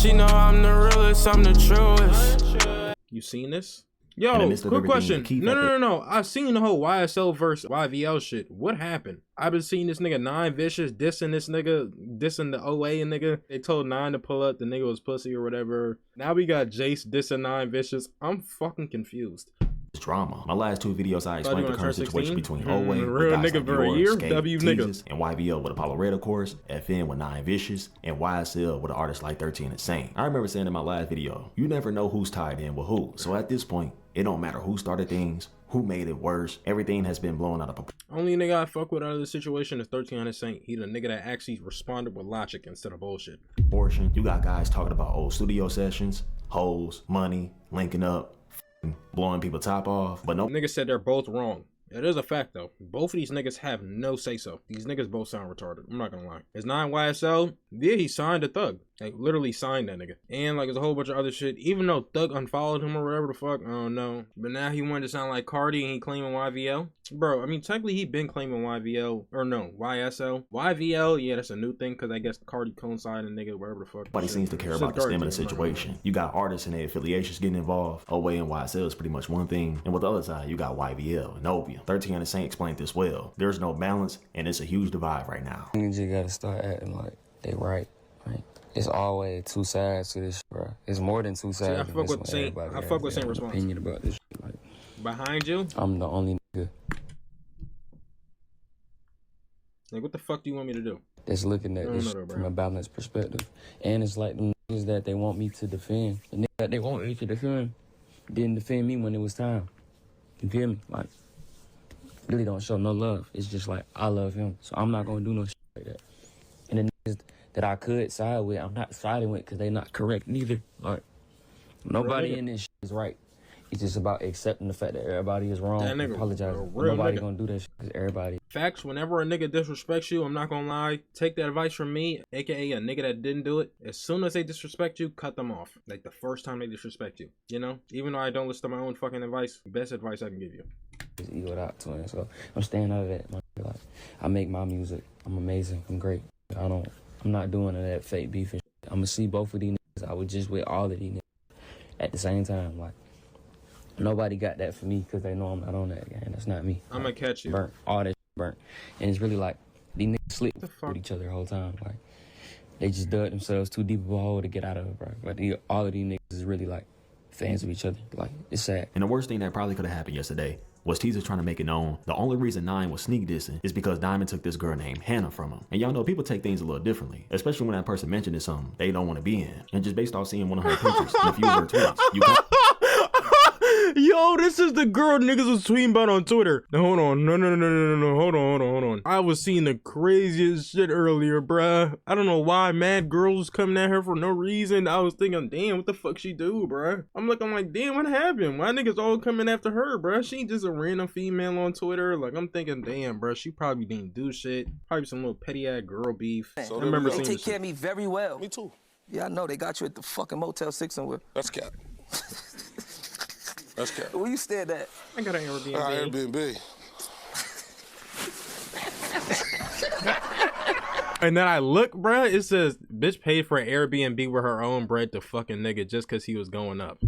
She know I'm the realest, I'm the truest. You seen this? Yo, quick question. No. I've seen the whole YSL versus YVL shit. What happened? I've been seeing this nigga 9 Vicious dissing this nigga, dissing the OA nigga. They told 9 to pull up, the nigga was pussy or whatever. Now we got Jace dissing 9 Vicious. I'm fucking confused. Drama. My last 2 videos, I explained the current situation between OA, real nigga for a year, W nigga, and YVL with Apollo Red, of course, FN with 9 Vicious, and YSL with an artist like 13 Insane. I remember saying in my last video, you never know who's tied in with who. So at this point, it don't matter who started things, who made it worse. Everything has been blown out of proportion. Only nigga I fuck with out of the situation is 13 Insane. He the nigga that actually responded with logic instead of bullshit. You got guys talking about old studio sessions, hoes, money, linking up, blowing people top off, but no. Niggas said they're both wrong. It is a fact though. Both of these niggas have no say so. These niggas both sound retarded. I'm not gonna lie. It's 9 YSL. Yeah, he signed a Thug. Like literally signed that nigga. And like there's a whole bunch of other shit. Even though Thug unfollowed him or whatever the fuck, I don't know. But now he wanted to sound like Cardi and he claiming YVL. Bro, I mean technically he been claiming YVL or no, YSL. YVL, yeah, that's a new thing because I guess Cardi coincided and nigga whatever the fuck. Nobody seems to care about the stem of the situation. You got artists and their affiliations getting involved. OA and YSL is pretty much one thing. And with the other side, you got YVL and Ovium. 13 Insane explained this well. There's no balance and it's a huge divide right now. You just gotta start acting like they right. It's always 2 sides to this shit, bro. It's more than 2 sides. See, I fuck with Saint. I fuck with Saint response. Opinion about this shit. Like, behind you, I'm the only nigga. Like, what the fuck do you want me to do? That's looking at this from a balanced perspective. And it's like the niggas that they want me to defend. The niggas that they want me to defend didn't defend me when it was time. You feel me? Like, really don't show no love. It's just like, I love him. So I'm not gonna do no shit like that. And the niggas that I could side with, I'm not siding with because they not correct neither. Like, nobody in this shit is right. It's just about accepting the fact that everybody is wrong. And apologizing. Nobody gonna do that shit because everybody. Facts, whenever a nigga disrespects you, I'm not gonna lie, take that advice from me, aka a nigga that didn't do it. As soon as they disrespect you, cut them off. Like the first time they disrespect you, you know? Even though I don't listen to my own fucking advice, best advice I can give you. Just egoed out to him, so I'm staying out of that. Like, I make my music. I'm amazing. I'm great. I'm not doing that fake beef and shit. I'm gonna see both of these niggas. I was just with all of these niggas at the same time. Like, nobody got that for me because they know I'm not on that game. That's not me. I'm gonna catch you. Burnt. All that shit burnt. And it's really like, these niggas sleep with each other the whole time. Like, they just dug themselves too deep of a hole to get out of it, bro. But all of these niggas is really like fans of each other. Like, it's sad. And the worst thing that probably could have happened yesterday was Teaser trying to make it known the only reason 9 was sneak dissing is because Diamond took this girl named Hannah from him. And y'all know people take things a little differently, especially when that person mentioned something they don't want to be in. And just based off seeing one of her pictures and a few of her tweets, you can Yo, this is the girl niggas was tweeting about on Twitter. Now, hold on. No. Hold on. I was seeing the craziest shit earlier, bruh. I don't know why mad girls was coming at her for no reason. I was thinking, damn, what the fuck she do, bruh? I'm looking like, damn, what happened? Why niggas all coming after her, bruh? She just a random female on Twitter. Like, I'm thinking, damn, bruh, she probably didn't do shit. Probably some little petty ass girl beef. So I remember seeing they take care of me very well. Me too. Yeah, I know. They got you at the fucking Motel 6 somewhere. That's cap. That's cap. Where you stayed at? I got an Airbnb. Airbnb. And then I look, bruh, it says, bitch paid for an Airbnb with her own bread to fucking nigga just because he was going up.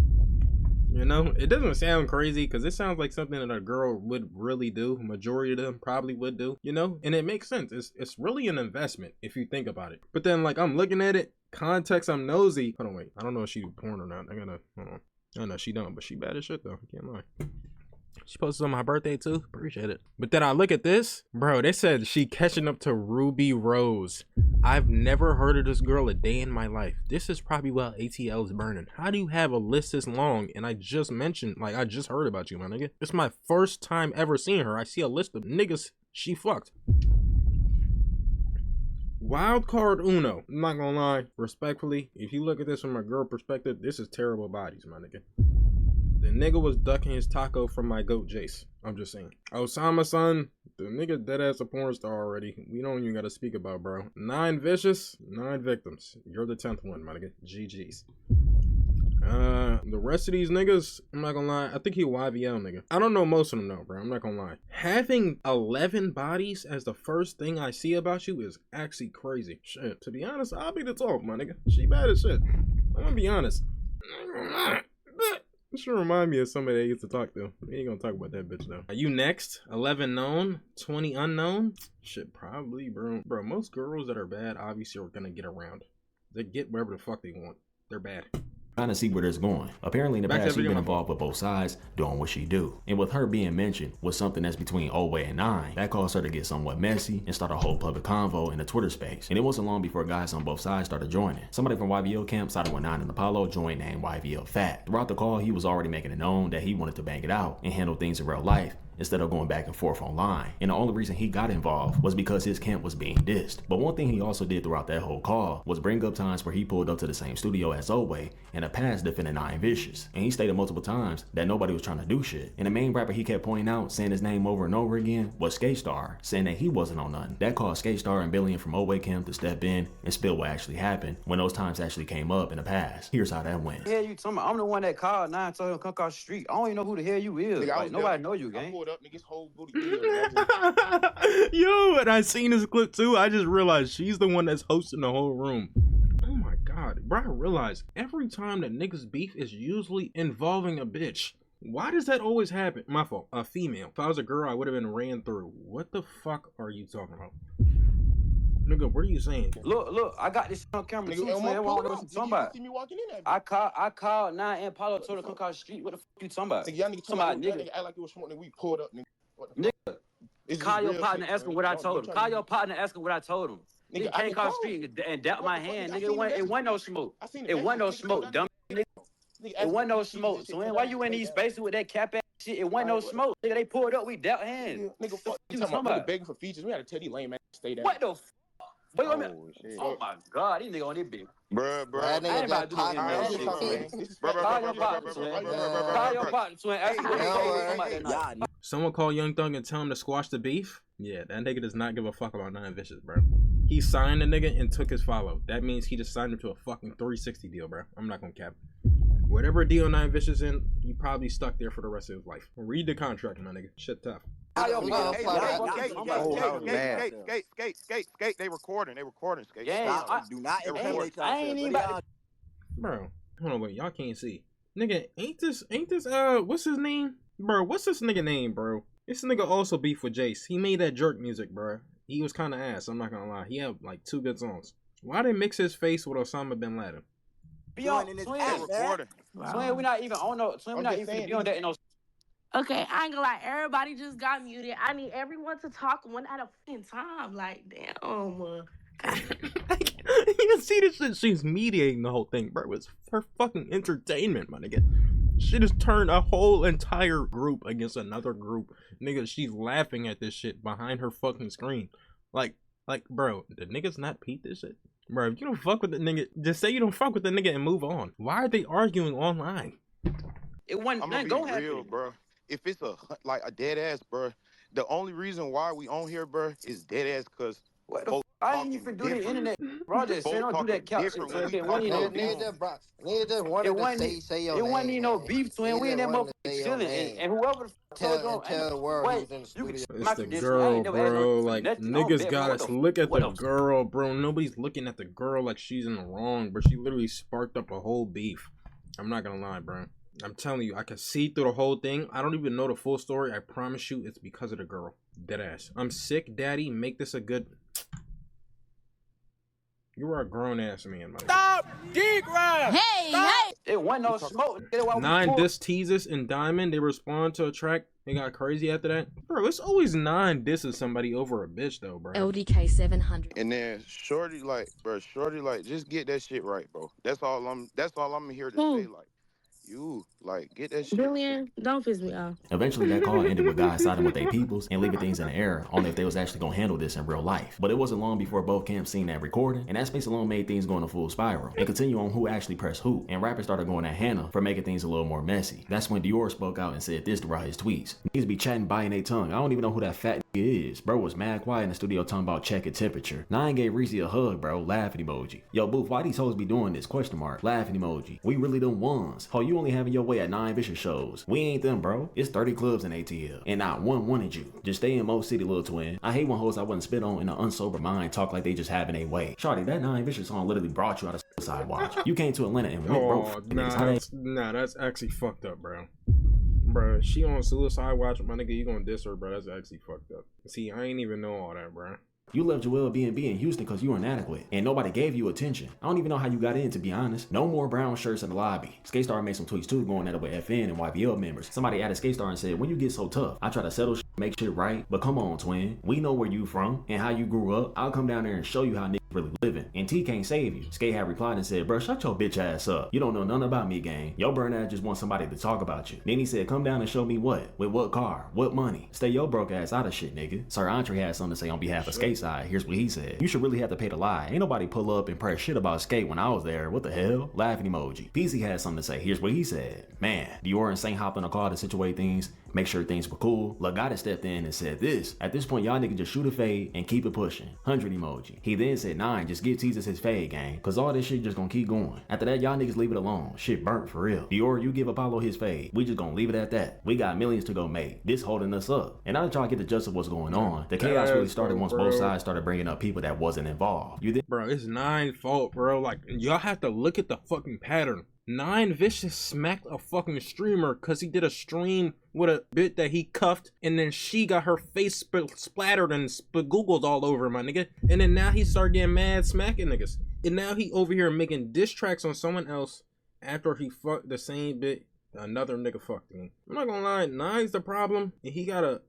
You know, it doesn't sound crazy because it sounds like something that a girl would really do. Majority of them probably would do, you know, and it makes sense. It's really an investment if you think about it. But then, like, I'm looking at it, context, I'm nosy. Hold on, wait. I don't know if she porn or not. I gotta, hold on. Oh, no, she don't, but she bad as shit, though. I can't lie. She posted on my birthday, too. Appreciate it. But then I look at this. Bro, they said she catching up to Ruby Rose. I've never heard of this girl a day in my life. This is probably while ATL is burning. How do you have a list this long? And I just mentioned, like, I just heard about you, my nigga. It's my first time ever seeing her. I see a list of niggas she fucked. Wild card uno. I'm not gonna lie, respectfully, if you look at this from a girl perspective, this is terrible bodies, my nigga. The nigga was ducking his taco from my goat Jace. I'm just saying. Osama son, the nigga dead ass a porn star already. We don't even gotta speak about, bro. 9 vicious, 9 victims. You're the 10th one, my nigga. GG's. The rest of these niggas, I'm not gonna lie, I think he a YVL nigga. I don't know most of them though, bro. I'm not gonna lie. Having 11 bodies as the first thing I see about you is actually crazy. Shit, to be honest, I'll be the top, my nigga. She bad as shit. I'm gonna be honest. This should remind me of somebody I used to talk to. We ain't gonna talk about that bitch though. Are you next? 11 known, 20 unknown? Shit, probably, bro. Bro, most girls that are bad obviously are gonna get around. They get whatever the fuck they want. They're bad. Trying to see where this going. Apparently in the past, she's been involved with both sides, doing what she do. And with her being mentioned was something that's between Oway and Nine, that caused her to get somewhat messy and start a whole public convo in the Twitter space. And it wasn't long before guys on both sides started joining. Somebody from YVL camp sided with Nine and Apollo, joined named YVL Fat. Throughout the call, he was already making it known that he wanted to bang it out and handle things in real life instead of going back and forth online. And the only reason he got involved was because his camp was being dissed. But one thing he also did throughout that whole call was bring up times where he pulled up to the same studio as Oway in the past defending Nine Vicious. And he stated multiple times that nobody was trying to do shit. And the main rapper he kept pointing out, saying his name over and over again, was Skate Star, saying that he wasn't on nothing. That caused Skate Star and Billion from Oway camp to step in and spill what actually happened when those times actually came up in the past. Here's how that went. The hell you talking about? I'm the one that called Nine, told him to come across the street. I don't even know who the hell you is. Nigga, like, nobody know you, gang. I pulled up, nigga's whole booty. Yo, and I seen this clip too. I just realized she's the one that's hosting the whole room. Oh my god, bro, I realized every time that niggas beef is usually involving a bitch. Why does that always happen? My fault, a female. If I was a girl, I would have been ran through. What the fuck are you talking about? Nigga, what are you saying? Look, I got this on camera too, so everyone knows what you talking about. See me walking in I called Nine and Apollo, told her to come across the street. What the fuck you talking about? Nigga, y'all niggas talking about nigga act like it was smoking, we pulled up, nigga. Nigga, call your partner, ask him what I told him. Call your partner, ask him what I told him. Nigga came across the street and doubt my hand, nigga. It wasn't no smoke. It wasn't no smoke, dumb nigga. It wasn't no smoke. So why you in these spaces with that cap ass shit? It wasn't no smoke. Nigga, they pulled up, we doubt hands. Nigga, fuck you talking about begging for features. We had to tell these lame ass stay down. What the fuck? Oh my god, these niggas on this bitch. Bruh. I ain't about to do that shit. Call your partner, twin. Call your partner, twin. Ask him what they told about that. Someone call Young Thug and tell him to squash the beef? Yeah, that nigga does not give a fuck about Nine Vicious, bro. He signed the nigga and took his follow. That means he just signed him to a fucking 360 deal, bro. I'm not gonna cap. Whatever deal Nine Vicious in, he probably stuck there for the rest of his life. Read the contract, my nigga. Shit tough. Skate, they recording, skate. Yeah, Do not incriminate I ain't even about to... Bro, hold on, wait, y'all can't see. Nigga, ain't this, what's his name? Bro, what's this nigga name, bro? This nigga also beef with Jace. He made that jerk music, bro. He was kind of ass, I'm not gonna lie. He had like 2 good songs. Why they mix his face with Osama bin Laden? Twin, we not even on no, twin, we not even on that in no. Okay, I ain't gonna lie, everybody just got muted. I need everyone to talk one at a fucking time. Like, damn. You can see this shit. She's mediating the whole thing, bro. It's for fucking entertainment, my nigga. She just turned a whole entire group against another group. Nigga, she's laughing at this shit behind her fucking screen. Like, bro, the niggas not peep this shit? Bro, if you don't fuck with the nigga, just say you don't fuck with the nigga and move on. Why are they arguing online? It wasn't nothing gonna happen. Real, bro. If it's a dead ass, bro, the only reason why we on here, bro, is dead ass because I ain't even do the internet, bro. Just say don't do that couch shit. It wasn't even no beef, twin. We in that motherfucker chilling, and whoever told the world it's the girl, bro. Like niggas gotta look at the girl, bro. Nobody's looking at the girl like she's in the wrong, but she literally sparked up a whole beef. I'm not gonna lie, bro. I'm telling you, I can see through the whole thing. I don't even know the full story. I promise you, it's because of the girl. Deadass. I'm sick, daddy. Make this a good... You are a grown-ass man, man. Stop! Dig right! Hey! It wasn't no smoke. Nine diss teases and Diamond. They respond to a track. They got crazy after that. Bro, it's always 9 disses somebody over a bitch, though, bro. LDK 700. And then Shorty, like, just get that shit right, bro. That's all I'm here to say, like. You, like, get that shit. Billion, don't piss me off. Eventually, that call ended with guys siding with their peoples and leaving things in the air on if they was actually gonna handle this in real life. But it wasn't long before both camps seen that recording, and that space alone made things go in a full spiral and continue on who actually pressed who. And rappers started going at Hannah for making things a little more messy. That's when Dior spoke out and said this throughout his tweets. Niggas be chatting, biting their tongue. I don't even know who that fat is. Bro was mad quiet in the studio talking about checking temperature. Nine gave Reese a hug, bro. Laughing emoji. Yo, Booth, why these hoes be doing this? Question mark. Laughing emoji. We really them ones. Ho, you only having your way at 9 vicious shows. We ain't them, bro. It's 30 clubs in ATL. And not one wanted you. Just stay in Mo City, little twin. I hate when hoes I wouldn't spit on in an unsober mind talk like they just having a way. Shawty, that 9 vicious song literally brought you out of Suicide Watch. You came to Atlanta and went broke. Nah, that's actually fucked up, bro. Bro, she on Suicide Watch, my nigga, you gonna diss her, bro. That's actually fucked up. See, I ain't even know all that, bro. You left Joel B&B in Houston because you were inadequate, and nobody gave you attention. I don't even know how you got in, to be honest. No more brown shirts in the lobby. Skate-Star made some tweets too, going at it with FN and YVL members. Somebody added Skate-Star and said, when you get so tough, I try to settle shit, make shit right, but come on, twin. We know where you from and how you grew up. I'll come down there and show you how niggas really living. And T can't save you. Skate had replied and said, bro, shut your bitch ass up. You don't know nothing about me, gang. Your burn ass just want somebody to talk about you. Then he said, come down and show me what? With what car? What money? Stay your broke ass out of shit, nigga. Sir Andre had something to say on behalf of Skate Side. Here's what he said. You should really have to pay to lie. Ain't nobody pull up and press shit about Skate when I was there. What the hell? Laughing emoji. PZ had something to say. Here's what he said. Man, Dior and Saint hopped in a car to situate things, make sure things were cool. Lagata stepped in and said this. At this point, y'all niggas just shoot a fade and keep it pushing. 100 emoji. He then said, 9, just give Teases his fade, gang. Cause all this shit just gonna keep going. After that, y'all niggas leave it alone. Shit burnt for real. Dior, you give Apollo his fade. We just gonna leave it at that. We got millions to go make. This holding us up. And now that y'all get the gist of what's going on, the chaos really started once both sides started bringing up people that wasn't involved. Bro, it's 9 fault, bro. Like, y'all have to look at the fucking pattern. 9 Vicious smacked a fucking streamer because he did a stream with a bit that he cuffed, and then she got her face splattered and spagoogled all over, my nigga. And then now he started getting mad smacking niggas. And now he over here making diss tracks on someone else after he fucked the same bit another nigga fucked him. I'm not gonna lie, 9's the problem, and he got a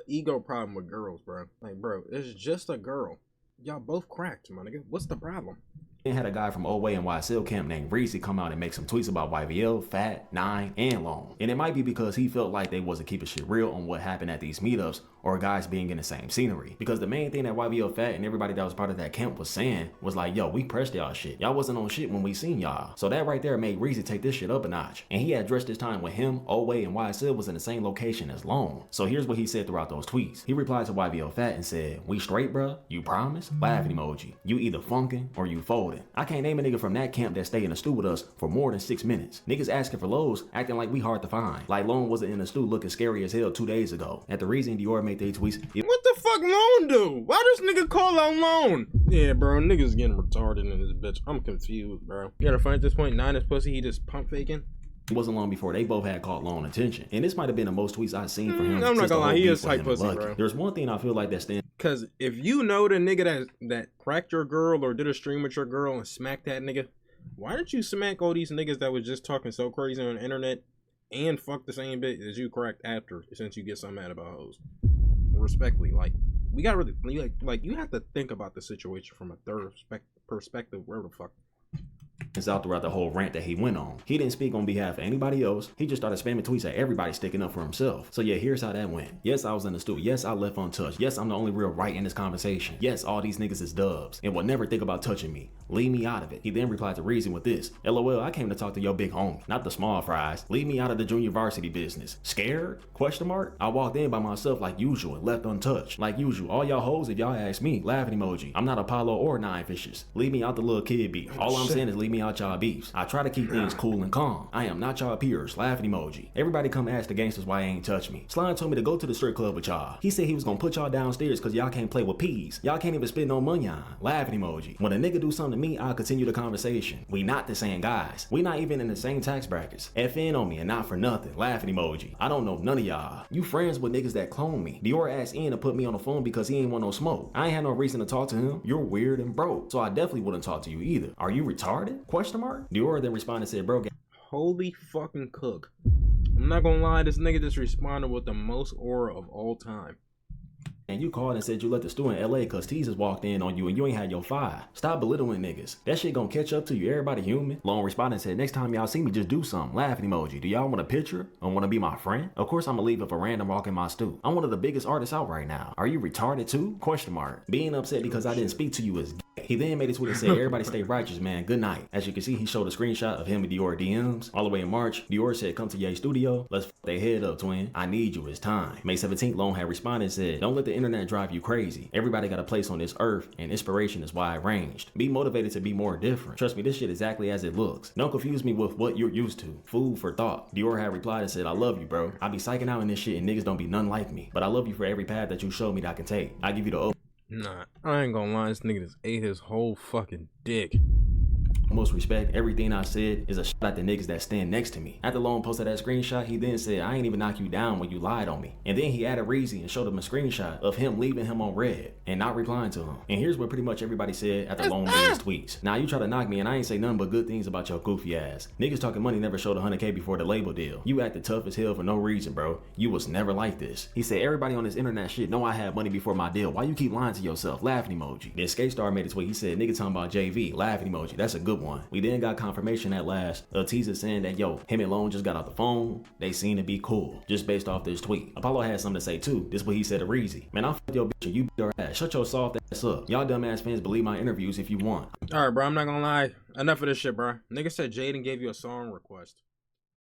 ego problem with girls, bro. Like, bro, it's just a girl. Y'all both cracked, my nigga. What's the problem? Had a guy from Oway and YSL camp named Reezy come out and make some tweets about YVL, Fat, 9, and Long. And it might be because he felt like they wasn't keeping shit real on what happened at these meetups or guys being in the same scenery. Because the main thing that YVL, Fat, and everybody that was part of that camp was saying was like, yo, we pressed y'all shit. Y'all wasn't on shit when we seen y'all. So that right there made Reezy take this shit up a notch. And he addressed this time when him, Oway, and YSL was in the same location as Long. So here's what he said throughout those tweets. He replied to YVL, Fat, and said, we straight, bruh? You promise? Laughing emoji. You either funkin' or you folding. I can't name a nigga from that camp that stayed in the stew with us for more than 6 minutes. Niggas asking for lows, acting like we hard to find. Like Lone wasn't in the stew looking scary as hell 2 days ago. At the reason Dior made their tweets. What the fuck Lone do? Why this nigga call out Lone? Yeah, bro, niggas getting retarded in this bitch. I'm confused, bro. You gotta find at this point 9 is pussy, he just pump faking. It wasn't long before they both had caught Lone attention. And this might have been the most tweets I've seen for him. I'm not gonna lie, he is type pussy, bro. There's one thing I feel like that stands. Cause if you know the nigga that cracked your girl or did a stream with your girl and smacked that nigga, why didn't you smack all these niggas that was just talking so crazy on the internet and fuck the same bit as you cracked after, since you get so mad about hoes? Respectfully, like, we gotta really, like you have to think about the situation from a third perspective, where the fuck. Out throughout the whole rant that he went on. He didn't speak on behalf of anybody else. He just started spamming tweets at everybody sticking up for himself. So yeah, here's how that went. Yes, I was in the stew. Yes, I left untouched. Yes, I'm the only real right in this conversation. Yes, all these niggas is dubs and will never think about touching me. Leave me out of it. He then replied to Reason with this. LOL, I came to talk to your big homie, not the small fries. Leave me out of the junior varsity business. Scared? Question mark? I walked in by myself like usual and left untouched. Like usual, all y'all hoes, if y'all ask me, laughing emoji. I'm not Apollo or 9 Fishes. Leave me out the little kid beef. All I'm saying is leave me out y'all beefs. I try to keep things cool and calm. I am not y'all peers. Laughing emoji. Everybody come ask the gangsters why they ain't touch me. Slime told me to go to the strip club with y'all. He said he was gonna put y'all downstairs cause y'all can't play with peas. Y'all can't even spend no money on. Laughing emoji. When a nigga do something to me, I'll continue the conversation. We not the same guys. We not even in the same tax brackets. FN on me and not for nothing. Laughing emoji. I don't know none of y'all. You friends with niggas that clone me. Dior asked Ian to put me on the phone because he ain't want no smoke. I ain't had no reason to talk to him. You're weird and broke. So I definitely wouldn't talk to you either. Are you retarded? Question mark? Dior then responded and said, bro, holy fucking cook. I'm not gonna lie, this nigga just responded with the most aura of all time. And you called and said you left the store in LA cause Teases walked in on you and you ain't had your 5. Stop belittling niggas. That shit gonna catch up to you. Everybody human. Lone responded and said, next time y'all see me, just do something. Laughing emoji. Do y'all want a picture or want to be my friend? Of course I'ma leave if a random walk in my stew. I'm one of the biggest artists out right now. Are you retarded too? Question mark. Being upset because I didn't speak to you is gay. He then made a tweet and said, everybody stay righteous, man. Good night. As you can see, he showed a screenshot of him and Dior DMs. All the way in March, Dior said, come to Ye studio. Let's f their head up, twin. I need you. It's time. May 17th, Lone had responded and said, don't let the internet drive you crazy. Everybody got a place on this earth, and inspiration is wide ranged. Be motivated to be more different. Trust me, this shit exactly as it looks. Don't confuse me with what you're used to. Food for thought. Dior had replied and said, I love you, bro. I be psyching out in this shit and niggas don't be none like me. But I love you for every path that you showed me that I can take. I give you the Nah, I ain't gonna lie, this nigga just ate his whole fucking dick. most respect. Everything I said is a shot at the niggas that stand next to me. After Lone posted that screenshot, he then said, I ain't even knock you down when you lied on me. And then he added Reezy and showed him a screenshot of him leaving him on red and not replying to him. And here's what pretty much everybody said after Lone made his tweets. Now you try to knock me and I ain't say nothing but good things about your goofy ass. Niggas talking money never showed 100K before the label deal. You acted tough as hell for no reason, bro. You was never like this. He said, everybody on this internet shit know I had money before my deal. Why you keep lying to yourself? Laughing emoji. Then Skate Star made a tweet. He said, nigga talking about JV. Laughing emoji. That's a good one. We then got confirmation at last. A teaser saying that, yo, him and Lone just got off the phone. They seem to be cool. Just based off this tweet. Apollo had something to say too. This is what he said to Reezy. Man, I'll fuck your bitch and you beat her ass. Shut your soft ass up. Y'all dumbass fans believe my interviews if you want. Alright, bro, I'm not gonna lie. Enough of this shit, bro. Nigga said Jaden gave you a song request.